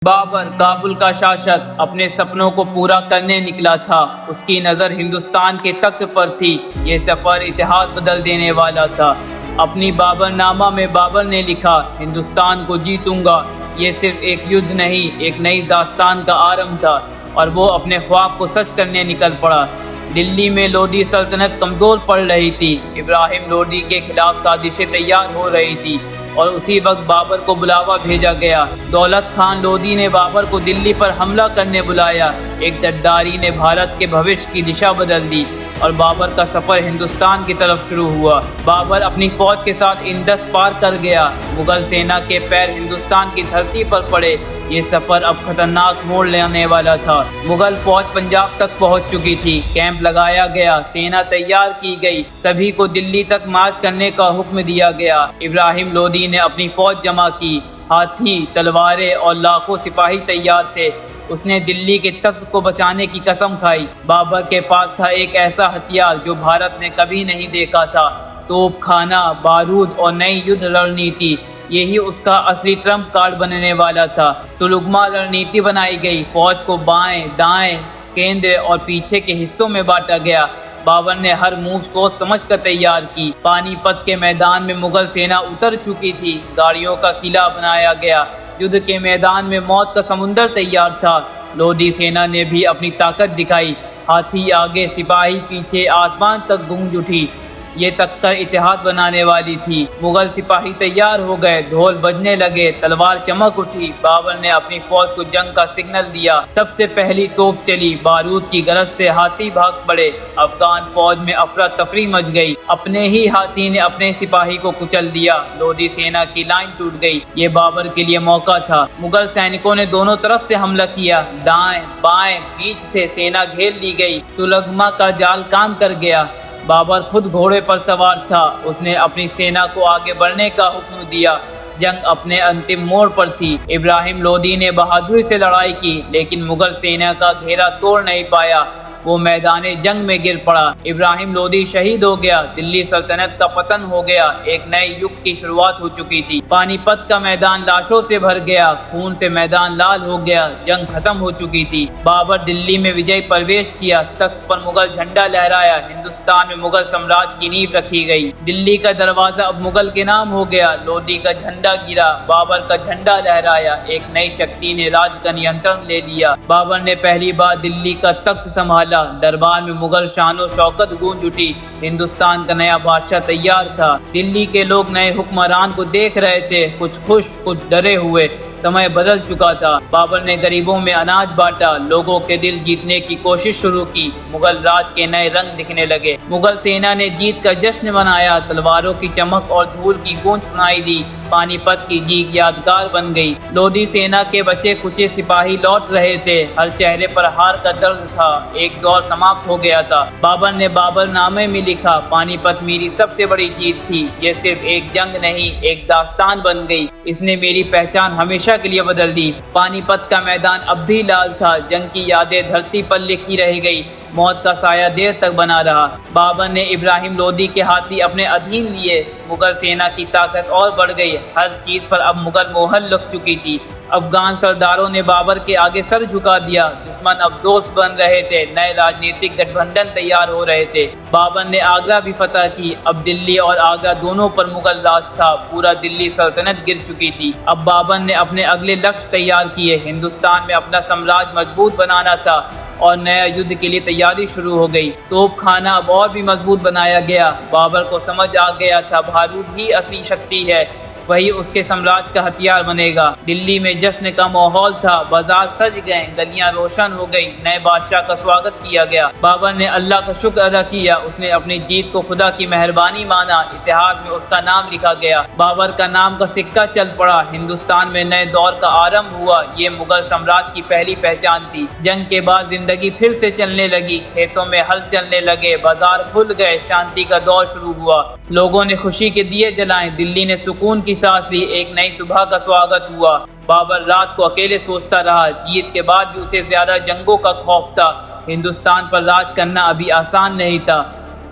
बाबर काबुल का शासक अपने सपनों को पूरा करने निकला था। उसकी नज़र हिंदुस्तान के तख्त पर थी। ये सफ़र इतिहास बदल देने वाला था। अपनी बाबरनामा में बाबर ने लिखा, हिंदुस्तान को जीतूंगा। ये सिर्फ एक युद्ध नहीं, एक नई दास्तान का आरंभ था और वो अपने ख्वाब को सच करने निकल पड़ा। दिल्ली में लोदी सल्तनत कमज़ोर पड़ रही थी। इब्राहिम लोदी के खिलाफ साजिशें तैयार हो रही थी और उसी वक्त बाबर को बुलावा भेजा गया। दौलत खान लोदी ने बाबर को दिल्ली पर हमला करने बुलाया। एक गद्दारी ने भारत के भविष्य की दिशा बदल दी और बाबर का सफ़र हिंदुस्तान की तरफ शुरू हुआ। बाबर अपनी फौज के साथ इंडस पार कर गया। मुगल सेना के पैर हिंदुस्तान की धरती पर पड़े। ये सफ़र अब खतरनाक मोड़ लेने वाला था। मुगल फौज पंजाब तक पहुंच चुकी थी। कैंप लगाया गया, सेना तैयार की गई, सभी को दिल्ली तक मार्च करने का हुक्म दिया गया। इब्राहिम लोदी ने अपनी फौज जमा की। हाथी, तलवारें और लाखों सिपाही तैयार थे। उसने दिल्ली के तख्त को बचाने की कसम खाई। बाबर के पास था एक ऐसा हथियार जो भारत ने कभी नहीं देखा था, तोप खाना, बारूद और नई युद्ध रणनीति। यही उसका असली ट्रम्प कार्ड बनने वाला था। तुलुगमा रणनीति बनाई गई। फौज को बाएं, दाएं, केंद्र और पीछे के हिस्सों में बांटा गया। बाबर ने हर मूव सोच समझ कर तैयार की। पानीपत के मैदान में मुगल सेना उतर चुकी थी। गाड़ियों का किला बनाया गया। युद्ध के मैदान में मौत का समुंदर तैयार था। लोदी सेना ने भी अपनी ताकत दिखाई। हाथी आगे, सिपाही पीछे, आसमान तक गूंज उठी। ये टक्कर इतिहास बनाने वाली थी। मुगल सिपाही तैयार हो गए, ढोल बजने लगे, तलवार चमक उठी। बाबर ने अपनी फौज को जंग का सिग्नल दिया। सबसे पहली तोप चली। बारूद की गरज से हाथी भाग पड़े। अफगान फौज में अफरा तफरी मच गई। अपने ही हाथी ने अपने सिपाही को कुचल दिया। लोदी सेना की लाइन टूट गई। ये बाबर के लिए मौका था। मुगल सैनिकों ने दोनों तरफ से हमला किया। दाएं, बाएं, बीच से सेना घेर ली गई। तुलगमा का जाल काम कर गया। बाबर खुद घोड़े पर सवार था। उसने अपनी सेना को आगे बढ़ने का हुक्म दिया। जंग अपने अंतिम मोड़ पर थी। इब्राहिम लोदी ने बहादुरी से लड़ाई की, लेकिन मुगल सेना का घेरा तोड़ नहीं पाया। वो मैदाने जंग में गिर पड़ा। इब्राहिम लोदी शहीद हो गया। दिल्ली सल्तनत का पतन हो गया। एक नए युग की शुरुआत हो चुकी थी। पानीपत का मैदान लाशों से भर गया। खून से मैदान लाल हो गया। जंग खत्म हो चुकी थी। बाबर दिल्ली में विजय प्रवेश किया। तख्त पर मुगल झंडा लहराया। हिंदुस्तान में मुगल साम्राज्य की नींव रखी गई। दिल्ली का दरवाजा अब मुगल के नाम हो गया। लोदी का झंडा गिरा। बाबर का झंडा लहराया। एक नई शक्ति ने राज का नियंत्रण ले लिया। बाबर ने पहली बार दिल्ली का तख्त संभाला। दरबार में मुगल शानो शौकत गूंज उठी। हिंदुस्तान का नया बादशाह तैयार था। दिल्ली के लोग नए हुक्मरान को देख रहे थे, कुछ खुश, कुछ डरे हुए। समय बदल चुका था। बाबर ने गरीबों में अनाज बांटा, लोगों के दिल जीतने की कोशिश शुरू की। मुगल राज के नए रंग दिखने लगे। मुगल सेना ने जीत का जश्न मनाया। तलवारों की चमक और धूल की गूंज सुनाई दी। पानीपत की जीत यादगार बन गई। लोदी सेना के बचे कुचे सिपाही लौट रहे थे। हर चेहरे पर हार का दर्द था। एक दौर समाप्त हो गया था। बाबर ने बाबरनामे में लिखा, पानीपत मेरी सबसे बड़ी जीत थी। ये सिर्फ एक जंग नहीं, एक दास्तान बन गई। इसने मेरी पहचान हमेशा के लिए बदल दी। पानीपत का मैदान अब भी लाल था। जंग की यादें धरती पर लिखी रह गई। मौत का साया देर तक बना रहा। बाबर ने इब्राहिम लोदी के हाथी अपने अधीन लिए। मुगल सेना की ताकत और बढ़ गई। हर चीज पर अब मुगल मोहर लग चुकी थी। अफगान सरदारों ने बाबर के आगे सर झुका दिया। दुश्मन अब दोस्त बन रहे थे। नए राजनीतिक गठबंधन तैयार हो रहे थे। बाबर ने आगरा भी फतह की। अब दिल्ली और आगरा दोनों पर मुगल राज था। पूरा दिल्ली सल्तनत गिर चुकी थी। अब बाबर ने अपने अगले लक्ष्य तैयार किए। हिंदुस्तान में अपना साम्राज्य मजबूत बनाना था और नया युद्ध के लिए तैयारी शुरू हो गई। तोप खाना अब और भी मजबूत बनाया गया। बाबर को समझ आ गया था, बारूद ही असली शक्ति है, वही उसके साम्राज्य का हथियार बनेगा। दिल्ली में जश्न का माहौल था। बाजार सज गए, गलियां रोशन हो गई। नए बादशाह का स्वागत किया गया। बाबर ने अल्लाह का शुक्र अदा किया। उसने अपनी जीत को खुदा की मेहरबानी माना। इतिहास में उसका नाम लिखा गया। बाबर का नाम का सिक्का चल पड़ा। हिंदुस्तान में नए दौर का आरंभ हुआ। ये मुगल साम्राज्य की पहली पहचान थी। जंग के बाद जिंदगी फिर से चलने लगी। खेतों में हल चलने लगे। बाजार खुल गए। शांति का दौर शुरू हुआ। लोगों ने खुशी के दिए जलाए। दिल्ली ने सुकून की सांस ली। एक नई सुबह का स्वागत हुआ। बाबर रात को अकेले सोचता रहा। जीत के बाद भी उसे ज्यादा जंगों का खौफ था। हिंदुस्तान पर राज करना अभी आसान नहीं था।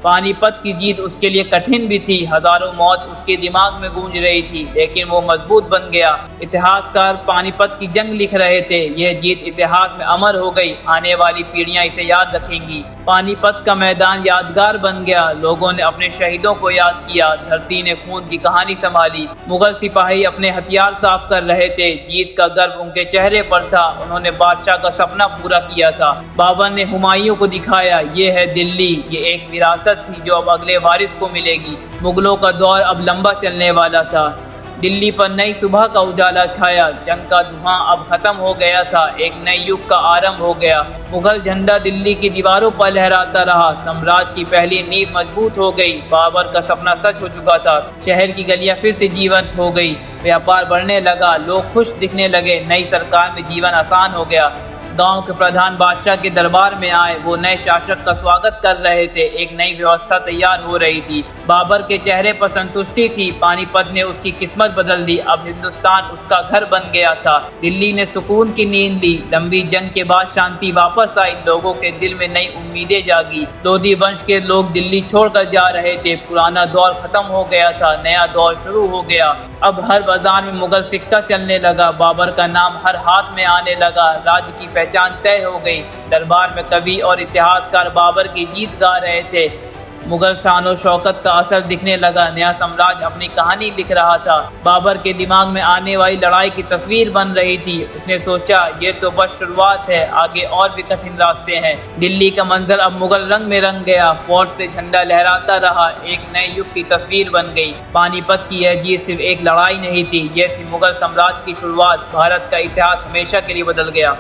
पानीपत की जीत उसके लिए कठिन भी थी, हजारों मौत उसके दिमाग में गूंज रही थी, लेकिन वो मजबूत बन गया। इतिहासकार पानीपत की जंग लिख रहे थे, यह जीत इतिहास में अमर हो गई, आने वाली पीढ़ियां इसे याद रखेंगी। पानीपत का मैदान यादगार बन गया, लोगों ने अपने शहीदों को याद किया, धरती ने खून की कहानी संभाली। मुगल सिपाही अपने हथियार साफ कर रहे थे, जीत का गर्व उनके चेहरे पर था, उन्होंने बादशाह का सपना पूरा किया था। बाबर ने हुमायूं को दिखाया, ये है दिल्ली, ये एक विरासत थी जो अब अगले वारिस को मिलेगी। मुगलों का दौर अब लंबा चलने वाला था, दिल्ली पर नई सुबह का उजाला छाया, जंग का धुआं अब खत्म हो गया था, एक नए युग का आरंभ हो गया। मुगल झंडा दिल्ली की दीवारों पर लहराता रहा, साम्राज्य की पहली नींव मजबूत हो गई, बाबर का सपना सच हो चुका था। शहर की गलियां फिर से जीवंत हो गई, व्यापार बढ़ने लगा, लोग खुश दिखने लगे, नई सरकार में जीवन आसान हो गया। गांव के प्रधान बादशाह के दरबार में आए, वो नए शासक का स्वागत कर रहे थे, एक नई व्यवस्था तैयार हो रही थी। बाबर के चेहरे पर संतुष्टि थी, पानीपत ने उसकी किस्मत बदल दी, अब हिंदुस्तान उसका घर बन गया था। दिल्ली ने सुकून की नींद ली, लंबी जंग के बाद शांति वापस आई, लोगों के दिल में नई उम्मीदें जागी। लोधी वंश के लोग दिल्ली छोड़कर जा रहे थे, पुराना दौर खत्म हो गया था, नया दौर शुरू हो गया। अब हर बाजार में मुगल सिक्का चलने लगा, बाबर का नाम हर हाथ में आने लगा, राज्य की पहचान तय हो गई। दरबार में कवि और इतिहासकार बाबर की जीत गा रहे थे, मुगल शान शौकत का असर दिखने लगा, नया साम्राज्य अपनी कहानी लिख रहा था। बाबर के दिमाग में आने वाली लड़ाई की तस्वीर बन रही थी, उसने सोचा ये तो बस शुरुआत है, आगे और भी कठिन रास्ते हैं। दिल्ली का मंजर अब मुगल रंग में रंग गया, फोर्ट से झंडा लहराता रहा, एक नए युग की तस्वीर बन गई। पानीपत की यह जीत सिर्फ एक लड़ाई नहीं थी, यह थी मुगल साम्राज्य की शुरुआत। भारत का इतिहास हमेशा के लिए बदल गया।